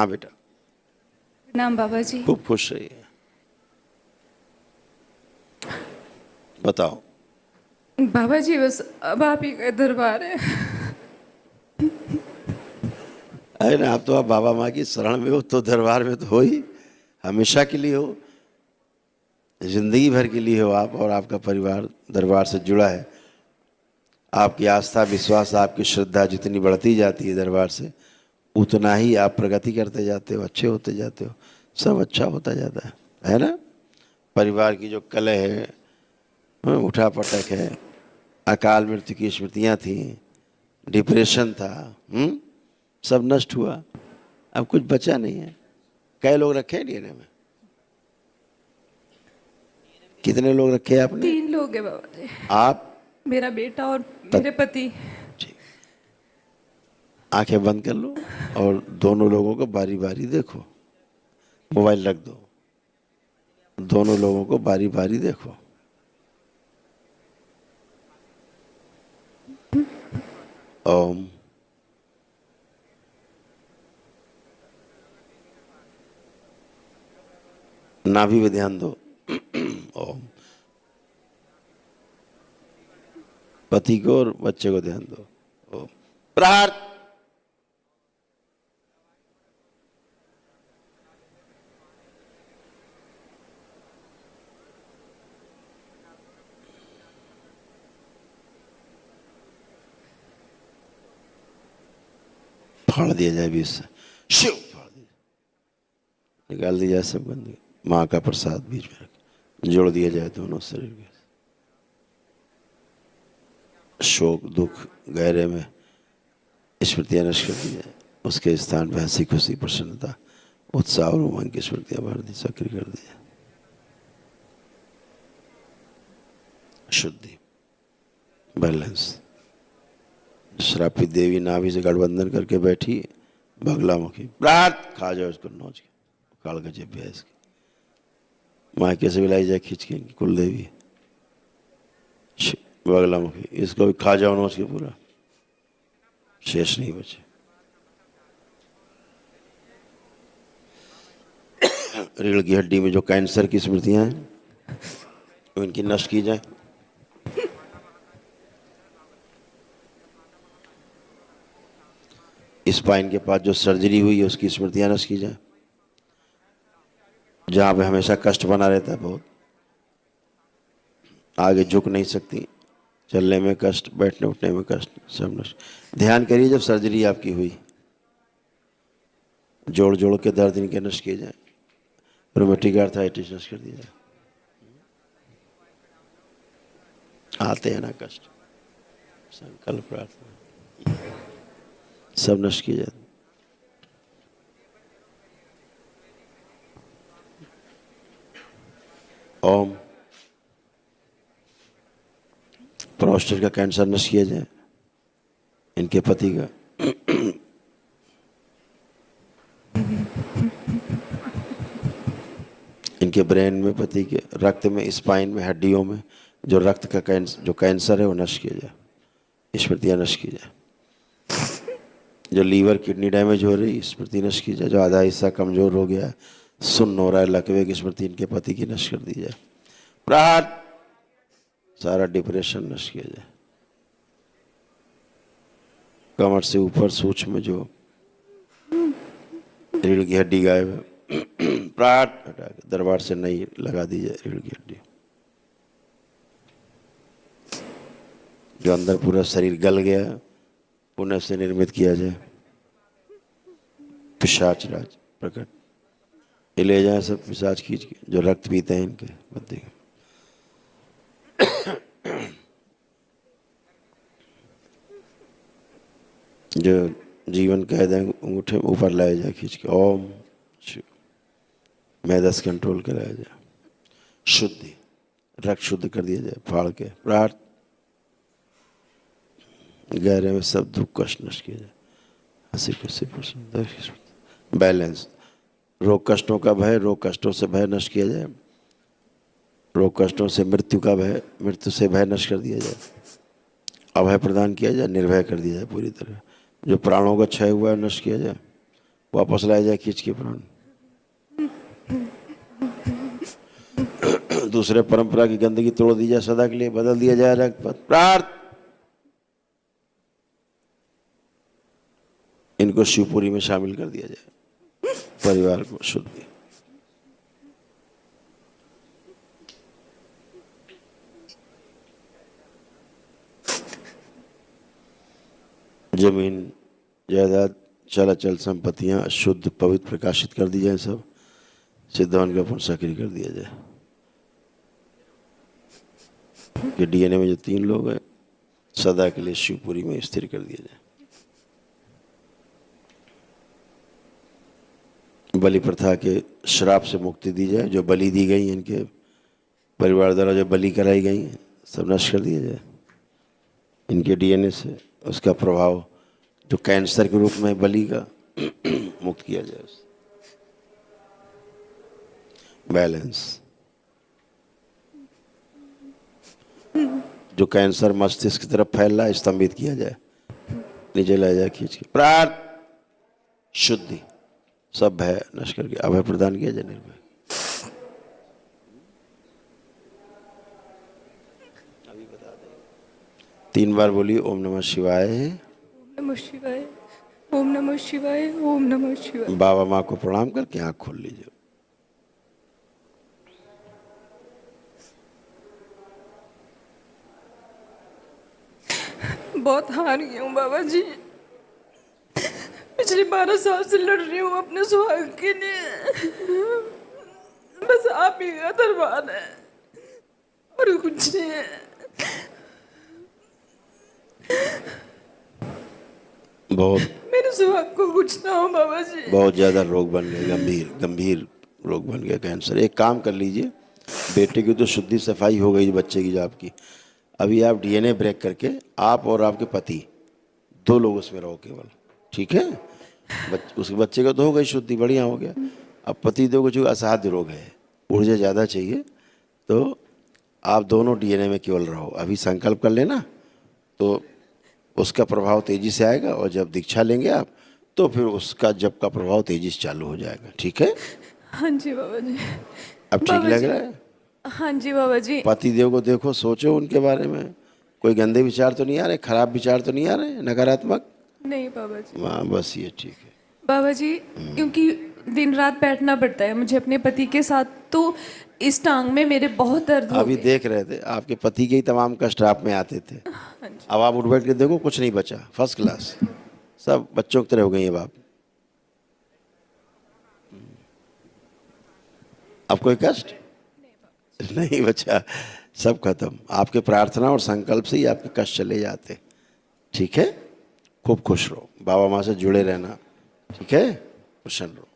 हाँ बेटा, नाम बाबा जी। खूब खुश रहिए। बताओ। बाबा जी बस अब आप ही का दरबार है। अरे ना, आप तो आप बाबा माँ की शरण में हो तो दरबार में तो हो ही, हमेशा के लिए हो, जिंदगी भर के लिए हो आप, और आपका परिवार दरबार से जुड़ा है। आपकी आस्था विश्वास आपकी श्रद्धा जितनी बढ़ती जाती है दरबार से, उतना ही आप प्रगति करते जाते हो, अच्छे होते जाते हो, सब अच्छा होता जाता है ना। परिवार की जो कलह है, उठा पटक है, अकाल मृत्यु की स्मृतियाँ थी, डिप्रेशन था, सब नष्ट हुआ। अब कुछ बचा नहीं है। कई लोग रखे हैं डीएनए में? कितने लोग रखे हैं आपने? 3 लोग हैं बाबा जी। आप? मेरा बेटा और मेरे पति। ठीक, आंखें बंद कर लो और दोनों लोगों को बारी बारी देखो। मोबाइल रख दो, दोनों लोगों को बारी बारी देखो। ओम। नाभि पे ध्यान दो। ओम। पति को और बच्चे को ध्यान दो। ओम। प्रार्थ। फाड़ दिया जाए बीच से, शिव फाड़ दिया, निकाल दिया जाए सब गंदगी। माँ का प्रसाद बीच में रख, जोड़ दिया जाए दोनों शरीर के। शोक दुख गहरे में स्मृतियां नष्ट कर दी जाए, उसके स्थान पर हंसी खुशी प्रसन्नता उत्साह और उमंग की स्मृतियां भर दी, सक्रिय कर दी। शुद्धि, बैलेंस। श्रापित देवी नाभि से गठबंधन करके बैठी, बगलामुखी, प्रार्थ खा जाओ इसको नोच के, काल गजे पे इसकी मायके से भी लाई जाए खींच के, कुल देवी बगलामुखी, इसको भी खा जाओ नोच के पूरा, शेष नहीं बचे। रीढ़ की हड्डी में जो कैंसर की स्मृतियां हैं, वो इनकी नष्ट की जाए। स्पाइन के पास जो सर्जरी हुई है उसकी स्मृतियां नष्ट की जाए, जहां पे हमेशा कष्ट बना रहता है, बहुत आगे झुक नहीं सकती, चलने में कष्ट, बैठने उठने में कष्ट, सब नष्ट। ध्यान करिए जब सर्जरी आपकी हुई, जोड़ जोड़ के दर्द इनके नष्ट किए जाए, रोमेटिक आर्थराइटिस नष्ट कर दिया जाए। आते हैं ना कष्ट, संकल्प प्रार्थना सब नष्ट किए जाए। ओम। प्रोस्टेट का कैंसर नष्ट किया जाए, इनके पति का, इनके ब्रेन में, पति के रक्त में, स्पाइन में, हड्डियों में जो रक्त का कैंसर है वो नष्ट किया जाए, स्मृतियां नष्ट की जाए। जो लीवर किडनी डैमेज हो रही, स्मृति नष्ट की जाए। जो आधा हिस्सा कमजोर हो गया, सुन्न हो रहा है, लकवे की स्मृति इनके पति की नष्ट कर दी जाए। प्रार्थ सारा डिप्रेशन नष्ट किया जाए। कमर से ऊपर सूक्ष्म जो रीढ़ की हड्डी गायब है, प्रार्थ हटा के दरबार से नई लगा दी जाए रीढ़ की हड्डी। जो अंदर पूरा शरीर गल गया, पुनः से निर्मित किया जाए। पिशाच राज प्रकट, ये ले जाए सब पिशाच खींच के, जो रक्त पीते हैं इनके बद्दी। जो जीवन कैद है अंगूठे में ऊपर लाया जाए खींच के। ओम शिव। मैदस कंट्रोल कराया जाए। शुद्धि, रक्त शुद्ध कर दिया जाए फाड़ के। प्रार्थ गहरे में सब दुख कष्ट नष्ट किया जाए, हंसी खुशी प्रसन्न। बैलेंस, रोग कष्टों का भय, रोग कष्टों से भय नष्ट किया जाए। रोग कष्टों से मृत्यु का भय, मृत्यु से भय नष्ट कर दिया जाए। अभय प्रदान किया जाए, निर्भय कर दिया जाए पूरी तरह। जो प्राणों का क्षय हुआ है नष्ट किया जाए। वापस लाया जाए खींच के प्राण। दूसरे परंपरा की गंदगी तोड़ दी जाए, सदा के लिए बदल दिया जाए रगपथ। प्रार्थ इनको शिवपुरी में शामिल कर दिया जाए, परिवार को शुद्धि। जमीन जायदाद चलाचल संपत्तियां शुद्ध पवित्र प्रकाशित कर दी जाए, सब सिद्धवन का पुण्य सक्रिय कर दिया जाए कि डीएनए में जो 3 लोग हैं सदा के लिए शिवपुरी में स्थिर कर दिया जाए। बलि प्रथा के श्राप से मुक्ति दी जाए, जो बलि दी गई इनके परिवार द्वारा जो बलि कराई गई हैं सब नष्ट कर दिया जाए इनके डीएनए से। उसका प्रभाव जो कैंसर के रूप में बलि का मुक्त किया जाए। बैलेंस, जो कैंसर मस्तिष्क की तरफ फैल रहा है स्तंभित किया जाए, नीचे लाया जाए खींच के। प्रार्थ शुद्धि, सब भय नष्ट करके अभय प्रदान किया जाए। निर्भय 3 बार बोलिए ओम नमः शिवाय। ओम नमः शिवाय, ओम नमः शिवाय, ओम नमः शिवाय। बाबा माँ को प्रणाम करके आंख खोल लीजिए। बहुत हार गई हूँ बाबा जी। पिछले 12 साल से लड़ रही हूँ अपने सुहाग के लिए। बस आप ही का दरबार है और कुछ नहीं है। बहुत मेरे सुहाग को कुछ ना हो बाबा जी। बहुत ज्यादा रोग बन गए, गंभीर रोग बन गया कैंसर। एक काम कर लीजिए, बेटे की तो शुद्धि सफाई हो गई बच्चे की जो आपकी, अभी आप डीएनए ब्रेक करके आप और आपके पति 2 लोग उसमें रहो केवल, ठीक है? उसके बच्चे का तो हो गई शुद्धि, बढ़िया हो गया। अब पति देव को जो असाध्य रोग है, ऊर्जा ज़्यादा चाहिए, तो आप दोनों डीएनए में केवल रहो। अभी संकल्प कर लेना तो उसका प्रभाव तेजी से आएगा, और जब दीक्षा लेंगे आप तो फिर उसका जब का प्रभाव तेजी से चालू हो जाएगा, ठीक है? हाँ जी बाबा जी। अब ठीक बाबा लग जी। रहा है? हाँ जी बाबा जी। पति देव को देखो, सोचो उनके बारे में, कोई गंदे विचार तो नहीं आ रहे, खराब विचार तो नहीं आ रहे, नकारात्मक? नहीं बाबा जी। हाँ बस ये ठीक है। बाबा जी, क्योंकि दिन रात बैठना पड़ता है मुझे अपने पति के साथ, तो इस टांग में मेरे बहुत दर्द हो अभी गए। देख रहे थे आपके पति के ही तमाम कष्ट आप में आते थे। हाँ जी। अब आप उठ बैठ के देखो, कुछ नहीं बचा, फर्स्ट क्लास, सब बच्चों की तरह हो गई अब आप। अब कोई कष्ट नहीं बचा, सब खत्म। आपके प्रार्थना और संकल्प से ही आपके कष्ट चले जाते, ठीक है? खूब खुश रहो, बाबा माँ से जुड़े रहना, ठीक है? प्रसन्न रहो।